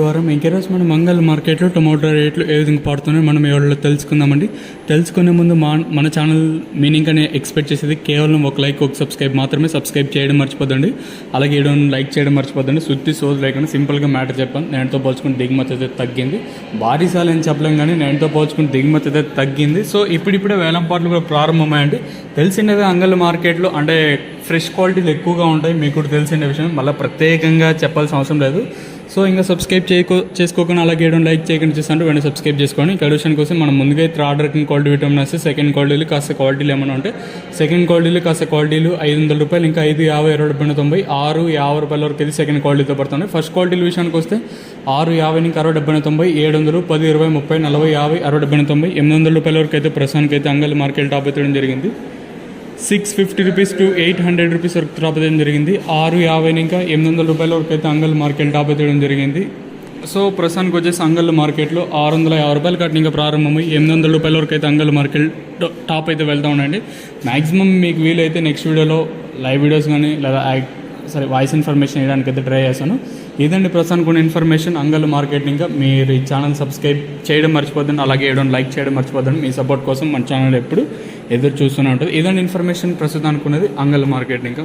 వారం ఇంకెరోజు మనం మంగళ మార్కెట్లో టొమాటో రేట్లు ఏ విధంగా పడుతున్నాయో మనం ఎవరిలో తెలుసుకుందామండి. తెలుసుకునే ముందు మన ఛానల్ మీనింగ్ అని ఎక్స్పెక్ట్ చేసేది కేవలం ఒక లైక్ ఒక సబ్స్క్రైబ్ మాత్రమే. సబ్స్క్రైబ్ చేయడం మర్చిపోద్దండి, అలాగే వీడియో లైక్ చేయడం మర్చిపోద్దండి. శుద్ధి సోజ్ లేకుండా సింపుల్గా మ్యాటర్ చెప్పాను. నేనుతో పోల్చుకుని దిగుమతి అయితే తగ్గింది. భారీ సార్లు అని చెప్పలేం కానీ నేనుతో పోల్చుకుని దిగుమతి అయితే తగ్గింది. సో ఇప్పుడిప్పుడే వేలంపాట్లు కూడా ప్రారంభమయ్యాయండి. తెలిసినదే అంగళ్ళ మార్కెట్లో అంటే ఫ్రెష్ క్వాలిటీలు ఎక్కువగా ఉంటాయి, మీకు కూడా తెలిసిన విషయం, మళ్ళీ ప్రత్యేకంగా చెప్పాల్సిన అవసరం లేదు. సో ఇంకా సబ్స్క్రైబ్ చేసుకోకుండా అలాగే లైక్ చేయకుండా చూస్తుంటే వెంటనే సబ్స్క్రైబ్ చేసుకోండి. ఇంకా విషయం కోసం మనం ముందుగా థర్డ్ రకం క్వాలిటీ విటమిన్ వస్తే సెకండ్ క్వాలిటీలు కాస్త క్వాలిటీలు ఏమైనా ఉంటే సెకండ్ క్వాలిటీలు కాస్త క్వాలిటీలు ₹500, ఇంకా 5, 50, 20, 90, 6, 50 రూపాయల వరకు అయితే సెకండ్ క్వాలిటీతో పడుతుంది. ఫస్ట్ క్వాలిటీల విషయానికి వస్తే 6, 50, ఇంకా 60, 70, 90, 700, 10, 20, 30, 40, 50, 60, 70, 90, ₹800 వరకు అయితే ప్రస్తుతానికి అయితే అంగళ్ళ మార్కెట్ టాప్ ఎత్తడం జరిగింది. ₹650 to ₹800 వరకు టాప్ ఎత్తడం జరిగింది. 6, 50, ఇంకా ₹800 వరకు అయితే అంగళ్ళ మార్కెట్ టాప్ ఎత్తడం జరిగింది. సో ప్రస్తుతానికి వచ్చేసి అంగళ్ళ మార్కెట్లో ₹650 కట్టిన ఇంకా ప్రారంభమై ₹800 వరకు అయితే అంగళ్ళ మార్కెట్ టాప్ అయితే వెళ్తూ ఉండండి. మ్యాక్సిమం మీకు వీలైతే నెక్స్ట్ వీడియోలో లైవ్ వీడియోస్ కానీ లేదా వాయిస్ ఇన్ఫర్మేషన్ ఇవ్వడానికి అయితే ట్రై చేశాను. ఇదండి ప్రస్తుతానికి ఉన్న ఇన్ఫర్మేషన్ అంగళ్ళ మార్కెట్. ఇంకా మీరు ఈ ఛానల్ సబ్స్క్రైబ్ చేయడం మర్చిపోద్దండి, అలాగే లైక్ చేయడం మర్చిపోద్దండి. మీ సపోర్ట్ కోసం మన ఛానల్ ఎప్పుడు ఎదురు చూస్తూనే ఉంటుంది. ఇదండి ఇన్ఫర్మేషన్ ప్రస్తుతానికి ఉన్నది అంగళ్ళ మార్కెట్. ఇంకా